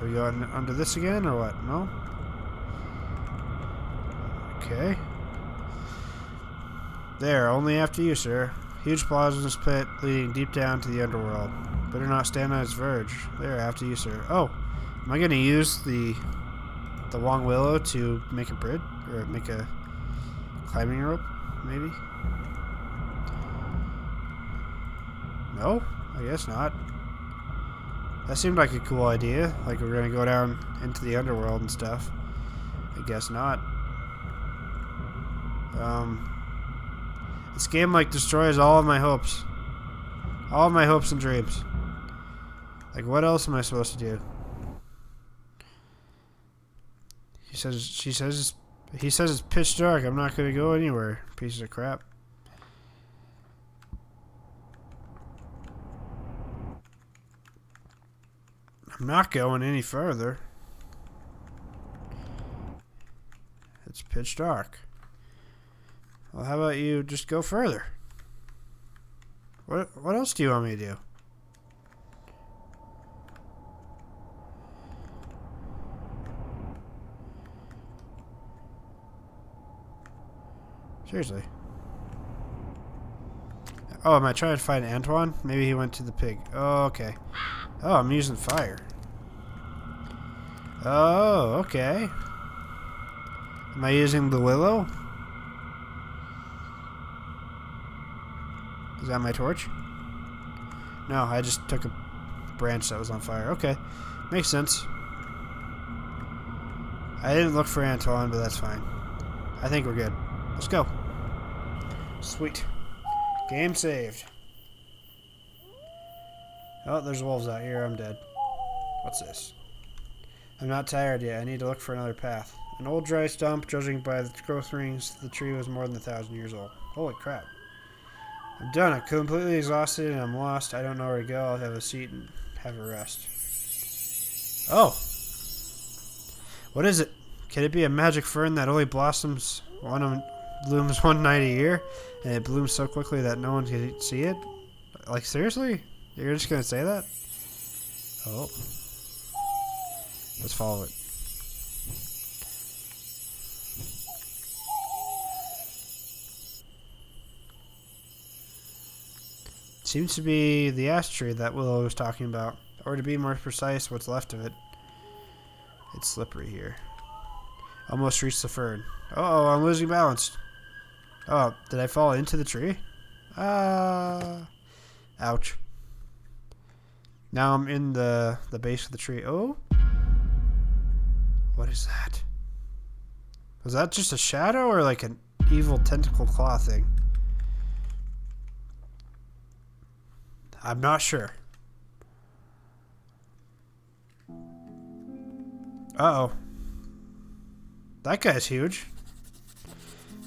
Are we going under this again or what? No? Okay. There, only after you, sir. Huge bottomless pit leading deep down to the underworld. Better not stand on its verge. There, after you, sir. Oh, am I going to use the long willow to make a bridge? Or make a climbing rope, maybe? No? I guess not. That seemed like a cool idea. Like we're going to go down into the underworld and stuff. I guess not. This game like destroys all of my hopes. All of my hopes and dreams. Like what else am I supposed to do? He says it's pitch dark. I'm not gonna go anywhere. Pieces of crap. I'm not going any further. It's pitch dark. Well, how about you just go further? What else do you want me to do? Seriously. Oh, am I trying to find Antoine? Maybe he went to the pig. Oh, okay. Oh, I'm using fire. Oh, okay. Am I using the willow? Is that my torch? No, I just took a branch that was on fire. Okay. Makes sense. I didn't look for Antoine, but that's fine. I think we're good. Let's go. Sweet. Game saved. Oh, there's wolves out here. I'm dead. What's this? I'm not tired yet. I need to look for another path. An old dry stump, judging by the growth rings, the tree was more than 1,000 years old. Holy crap. I'm done. I'm completely exhausted and I'm lost. I don't know where to go. I'll have a seat and have a rest. Oh. What is it? Can it be a magic fern that only blooms one night a year? And it blooms so quickly that no one can see it? Like, seriously? You're just gonna say that? Oh. Let's follow it. Seems to be the ash tree that Willow was talking about. Or to be more precise, what's left of it. It's slippery here. Almost reached the fern. Uh-oh, I'm losing balance. Oh, did I fall into the tree? Ouch. Now I'm in the base of the tree. Oh? What is that? Was that just a shadow or like an evil tentacle claw thing? I'm not sure. Uh-oh. That guy's huge.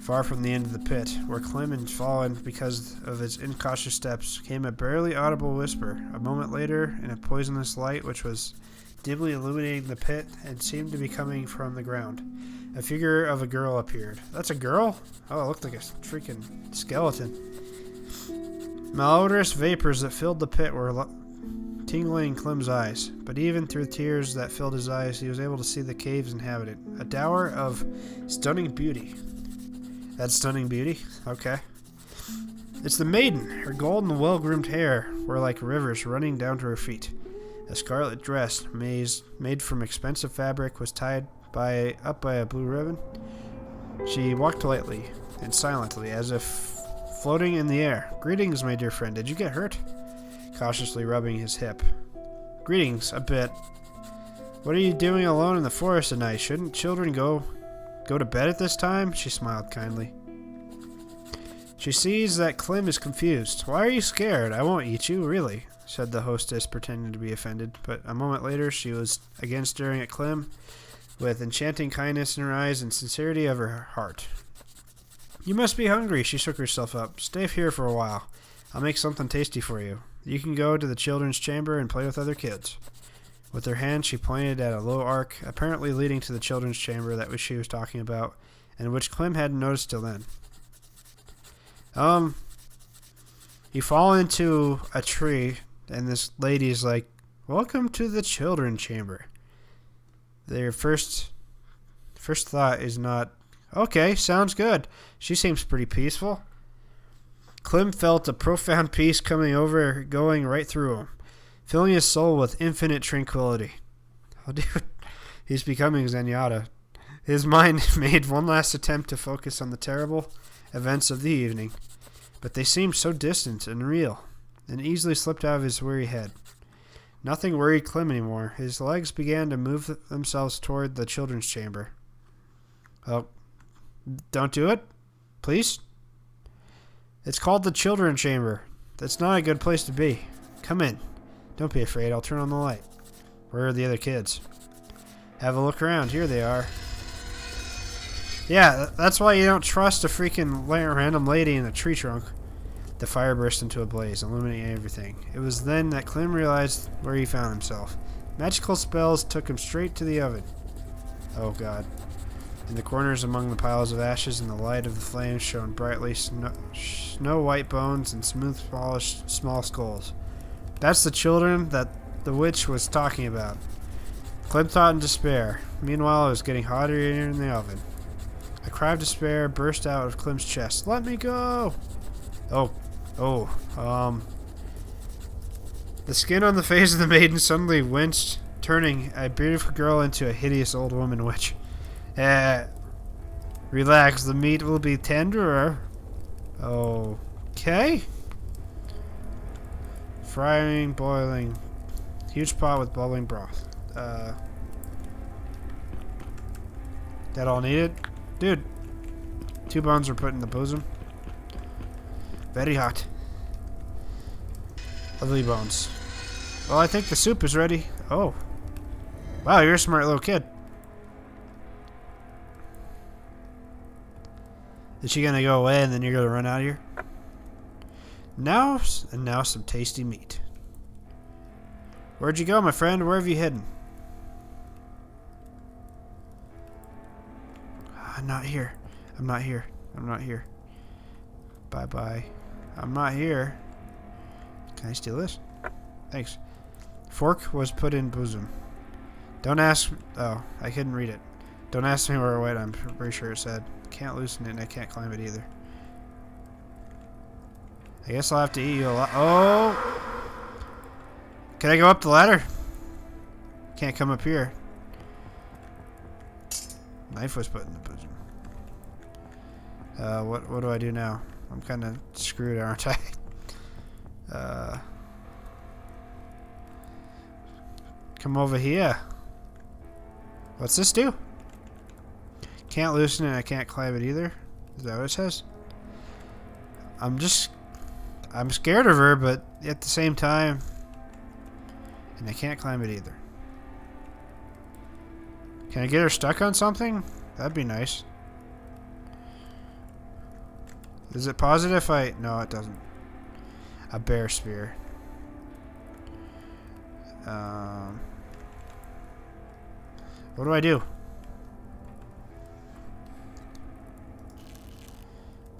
Far from the end of the pit, where Clem had fallen because of his incautious steps, came a barely audible whisper. A moment later, in a poisonous light which was dimly illuminating the pit and seemed to be coming from the ground, a figure of a girl appeared. That's a girl? Oh, it looked like a freaking skeleton. Malodorous vapors that filled the pit were tingling Clem's eyes, but even through tears that filled his eyes, he was able to see the cave's inhabitant, a dower of stunning beauty. That's stunning beauty? Okay. It's the maiden. Her golden, well-groomed hair were like rivers running down to her feet. A scarlet dress, made from expensive fabric, was tied up by a blue ribbon. She walked lightly and silently, as if floating in the air. Greetings, my dear friend. Did you get hurt? Cautiously rubbing his hip. Greetings, a bit. What are you doing alone in the forest at night? Shouldn't children go to bed at this time? She smiled kindly. She sees that Clem is confused. Why are you scared? I won't eat you, really, said the hostess, pretending to be offended. But a moment later, she was again staring at Clem with enchanting kindness in her eyes and sincerity of her heart. You must be hungry. She shook herself up. Stay here for a while. I'll make something tasty for you. You can go to the children's chamber and play with other kids. With her hand, she pointed at a low arc, apparently leading to the children's chamber that she was talking about, and which Clem hadn't noticed till then. You fall into a tree, and this lady's like, welcome to the children's chamber. Their first thought is not, okay, sounds good. She seems pretty peaceful. Clem felt a profound peace going right through him, filling his soul with infinite tranquility. Oh, dude, he's becoming Zenyatta. His mind made one last attempt to focus on the terrible events of the evening, but they seemed so distant and real, and easily slipped out of his weary head. Nothing worried Clem anymore. His legs began to move themselves toward the children's chamber. Oh, don't do it, please. It's called the children's chamber. That's not a good place to be. Come in. Don't be afraid. I'll turn on the light. Where are the other kids? Have a look around. Here they are. Yeah, that's why you don't trust a freaking random lady in a tree trunk. The fire burst into a blaze, illuminating everything. It was then that Clem realized where he found himself. Magical spells took him straight to the oven. Oh god. In the corners among the piles of ashes and the light of the flames shone brightly snow-white bones and smooth polished small skulls. That's the children that the witch was talking about. Clem thought in despair. Meanwhile, it was getting hotter in the oven. A cry of despair burst out of Clem's chest. Let me go! The skin on the face of the maiden suddenly winced, turning a beautiful girl into a hideous old woman witch. Relax, the meat will be tenderer. Okay. Frying, boiling. Huge pot with bubbling broth. That all needed? Dude. 2 bones were put in the bosom. Very hot. Lovely bones. Well, I think the soup is ready. Oh. Wow, you're a smart little kid. Is she gonna go away and then you're gonna run out of here? Now some tasty meat. Where'd you go, my friend? Where have you hidden? I'm not here. I'm not here. I'm not here. Bye-bye. I'm not here. Can I steal this? Thanks. Fork was put in bosom. Don't ask... Oh, I couldn't read it. Don't ask me where it went. I'm pretty sure it said. Can't loosen it and I can't climb it either. I guess I'll have to eat you a lot. Oh! Can I go up the ladder? Can't come up here. Knife was put in the bosom. What do I do now? I'm kind of screwed, aren't I? Come over here. What's this do? Can't loosen it, I can't climb it either. Is that what it says? I'm scared of her, but at the same time, and I can't climb it either. Can I get her stuck on something? That'd be nice. Is it positive if I... No, it doesn't. A bear spear. What do I do?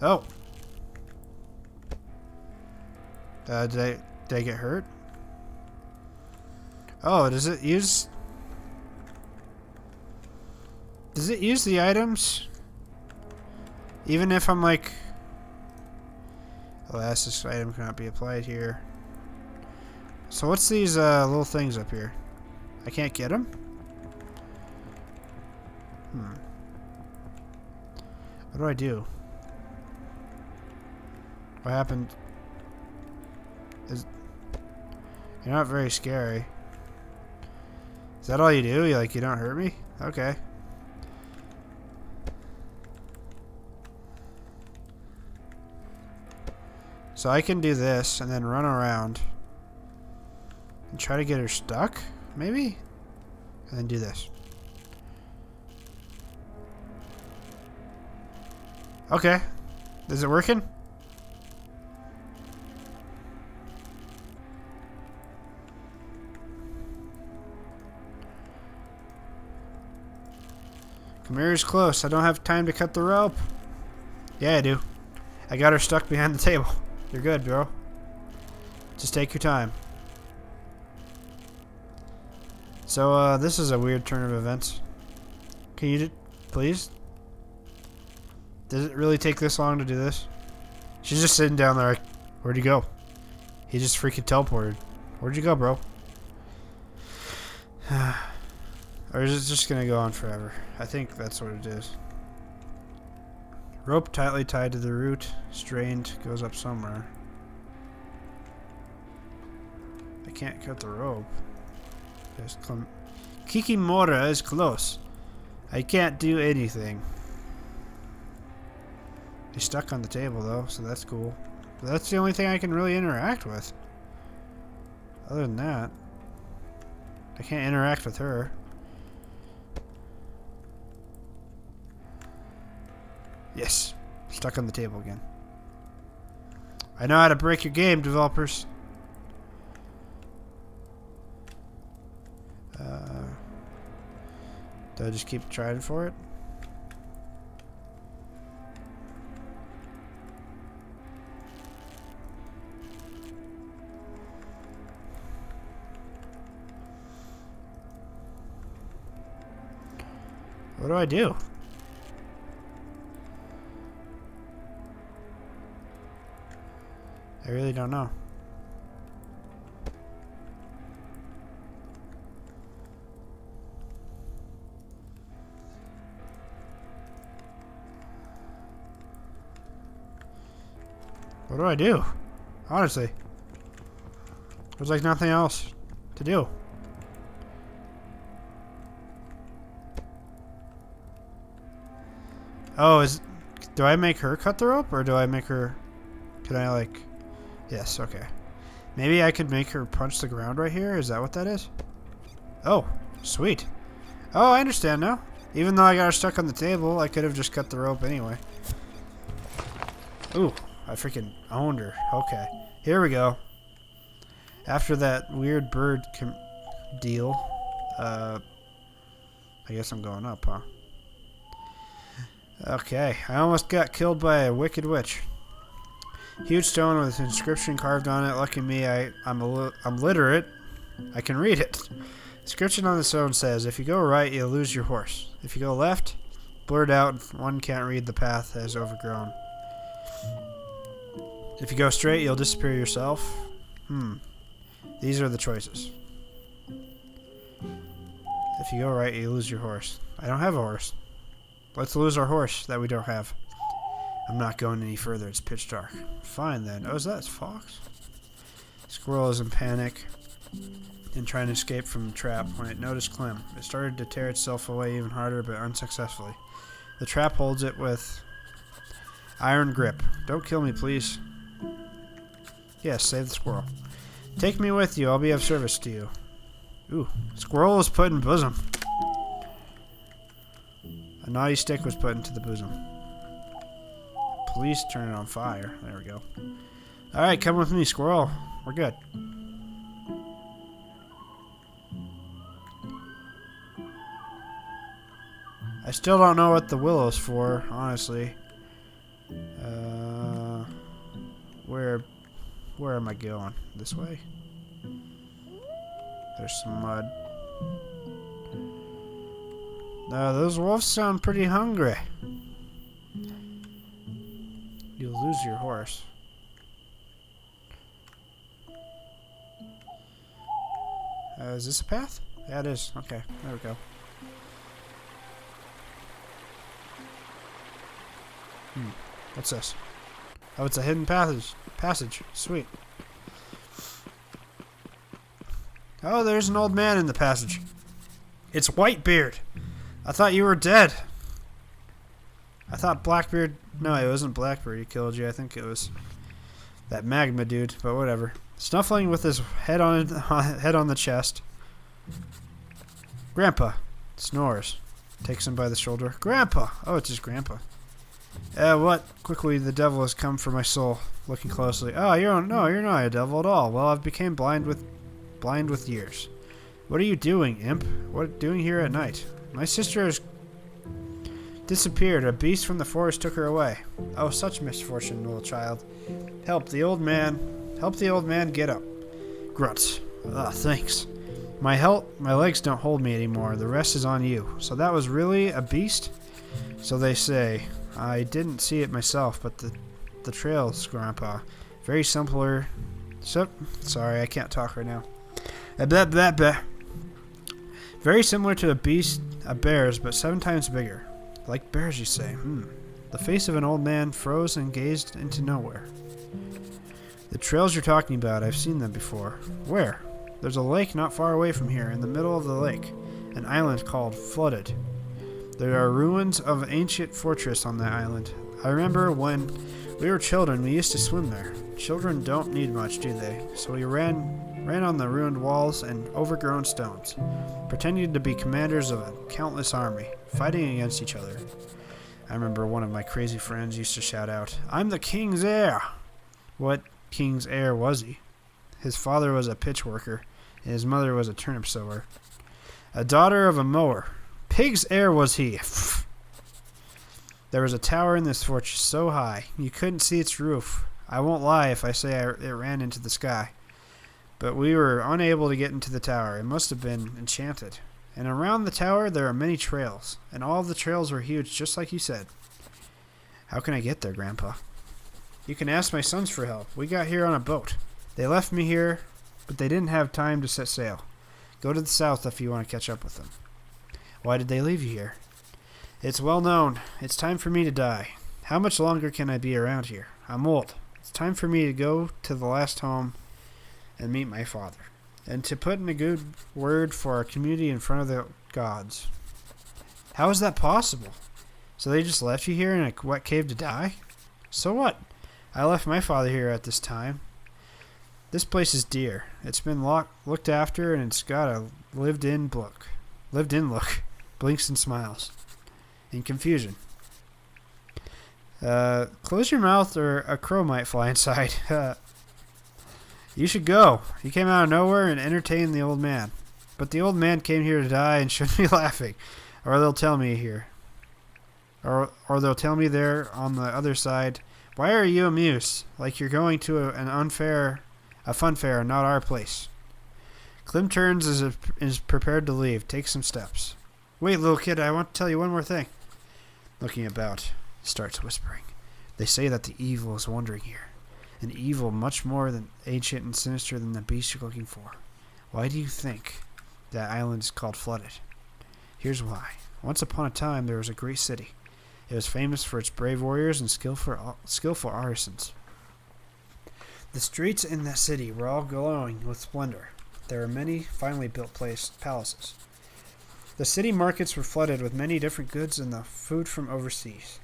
Oh. Did I get hurt? Oh, does it use the items? Even if I'm like... Alas, this item cannot be applied here. So what's these little things up here? I can't get them? What do I do? What happened? You're not very scary. Is that all you do? You don't hurt me? Okay. So I can do this and then run around and try to get her stuck, maybe? And then do this. Okay. Is it working? Chimera's close. I don't have time to cut the rope. Yeah, I do. I got her stuck behind the table. You're good, bro. Just take your time. So, this is a weird turn of events. Can you please? Does it really take this long to do this? She's just sitting down there. Where'd he go? He just freaking teleported. Where'd you go, bro? Or is it just gonna go on forever? I think that's what it is. Rope tightly tied to the root. Strained. Goes up somewhere. I can't cut the rope. Kikimora is close. I can't do anything. He's stuck on the table though, so that's cool. But that's the only thing I can really interact with. Other than that, I can't interact with her. Yes. Stuck on the table again. I know how to break your game, developers. Do I just keep trying for it? What do I do? I really don't know. What do I do? Honestly. There's like nothing else to do. Oh, do I make her cut the rope or do I make her, can I like, yes, okay. Maybe I could make her punch the ground right here? Is that what that is? Oh, sweet. Oh, I understand now. Even though I got her stuck on the table, I could have just cut the rope anyway. Ooh, I freaking owned her. Okay, here we go. After that weird bird deal, I guess I'm going up, huh? Okay, I almost got killed by a wicked witch. Huge stone with an inscription carved on it. Lucky me, I'm literate. I can read it. Inscription on the stone says, if you go right, you'll lose your horse. If you go left, blurred out, one can't read the path as overgrown. If you go straight, you'll disappear yourself. These are the choices. If you go right, you lose your horse. I don't have a horse. Let's lose our horse that we don't have. I'm not going any further. It's pitch dark. Fine then. Oh, is that a fox? Squirrel is in panic and trying to escape from the trap when it noticed Clem. It started to tear itself away even harder, but unsuccessfully. The trap holds it with iron grip. Don't kill me, please. Yes, save the squirrel. Take me with you. I'll be of service to you. Ooh, squirrel was put in bosom. A naughty stick was put into the bosom. Police turn it on fire. There we go. Alright, come with me, squirrel. We're good. I still don't know what the willow's for, honestly. Where am I going? This way? There's some mud. Those wolves sound pretty hungry. You'll lose your horse. Is this a path? Yeah, it is. Okay, there we go. What's this? Oh, it's a hidden passage. Sweet. Oh, there's an old man in the passage. It's Whitebeard. I thought you were dead. I thought Blackbeard... No, it wasn't Blackbeard who killed you. I think it was that magma dude, but whatever. Snuffling with his head on the chest. Grandpa snores. Takes him by the shoulder. Grandpa! Oh, it's his grandpa. What? Quickly, the devil has come for my soul. Looking closely. Oh, you're not a devil at all. Well, I've become blind with years. What are you doing, imp? What doing here at night? My sister has disappeared. A beast from the forest took her away. Oh, such misfortune, little child. Help the old man get up. Grunts. Ah, thanks. My legs don't hold me anymore. The rest is on you. So that was really a beast? So they say. I didn't see it myself, but the trails, Grandpa. Very simpler. Sorry, I can't talk right now. Very similar to a bear's, but 7 times bigger. Like bears, you say. The face of an old man froze and gazed into nowhere. The trails you're talking about, I've seen them before. Where? There's a lake not far away from here, in the middle of the lake. An island called Flooded. There are ruins of an ancient fortress on that island. I remember when we were children, we used to swim there. Children don't need much, do they? So we ran on the ruined walls and overgrown stones, pretending to be commanders of a countless army, fighting against each other. I remember one of my crazy friends used to shout out, "I'm the king's heir!" What king's heir was he? His father was a pitch worker, and his mother was a turnip sower. A daughter of a mower. Pig's heir was he. There was a tower in this fortress so high, you couldn't see its roof. I won't lie if I say it ran into the sky. But we were unable to get into the tower. It must have been enchanted. And around the tower there are many trails, and all of the trails were huge, just like you said. How can I get there, Grandpa? You can ask my sons for help. We got here on a boat. They left me here, but they didn't have time to set sail. Go to the south if you want to catch up with them. Why did they leave you here? It's well known. It's time for me to die. How much longer can I be around here? I'm old. It's time for me to go to the last home and meet my father, and to put in a good word for our community in front of the gods. How is that possible? So they just left you here in a wet cave to die? So what? I left my father here at this time. This place is dear. It's been looked after, and it's got a lived-in look. Blinks and smiles. In confusion. Close your mouth or a crow might fly inside. You should go. You came out of nowhere and entertained the old man. But the old man came here to die and shouldn't be laughing. Or they'll tell me here. Or they'll tell me there on the other side, why are you amused? Like you're going to a fun fair, not our place. Clem turns as is prepared to leave. Takes some steps. Wait, little kid, I want to tell you one more thing. Looking about, starts whispering. They say that the evil is wandering here. An evil much more than ancient and sinister than the beast you're looking for. Why do you think that island is called Flooded? Here's why. Once upon a time, there was a great city. It was famous for its brave warriors and skillful artisans. The streets in that city were all glowing with splendor. There were many finely built palaces. The city markets were flooded with many different goods and the food from overseas,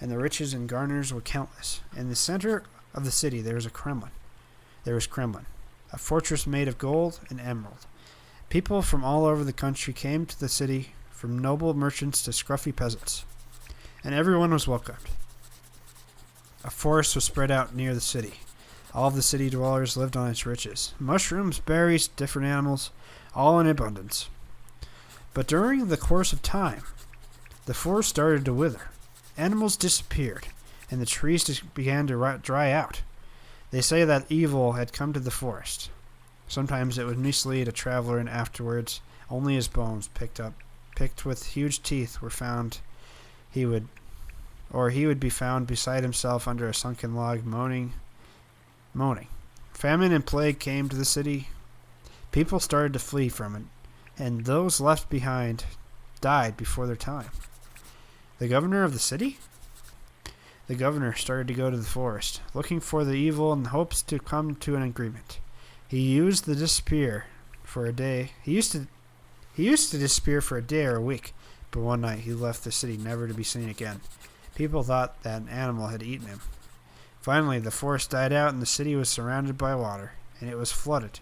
and the riches and garners were countless. In the center of the city there was Kremlin, a fortress made of gold and emerald. People from all over the country came to the city, from noble merchants to scruffy peasants, and everyone was welcomed. A forest was spread out near the city. All of the city dwellers lived on its riches. Mushrooms, berries, different animals, all in abundance. But during the course of time, the forest started to wither. Animals disappeared, and the trees began to dry out. They say that evil had come to the forest. Sometimes it would mislead a traveler, and afterwards only his bones, picked with huge teeth, were found. He would be found beside himself under a sunken log, moaning. Famine and plague came to the city. People started to flee from it, and those left behind died before their time. The governor of the city? The governor started to go to the forest, looking for the evil in hopes to come to an agreement. He used to disappear for a day or a week, but one night he left the city never to be seen again. People thought that an animal had eaten him. Finally, the forest died out and the city was surrounded by water, and it was flooded.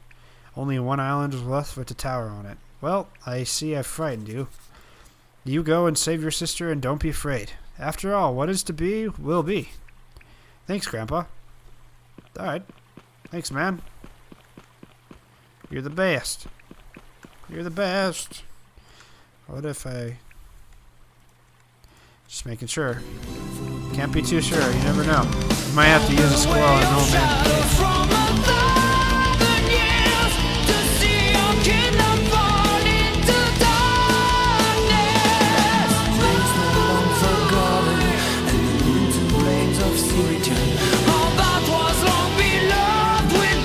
Only one island was left with a tower on it. Well, I see I've frightened you. You go and save your sister and don't be afraid. After all, what is to be, will be. Thanks, Grandpa. Alright. Thanks, man. You're the best. You're the best. What if I... Just making sure. Can't be too sure. You never know. You might have to use a squirrel on an old man. he returned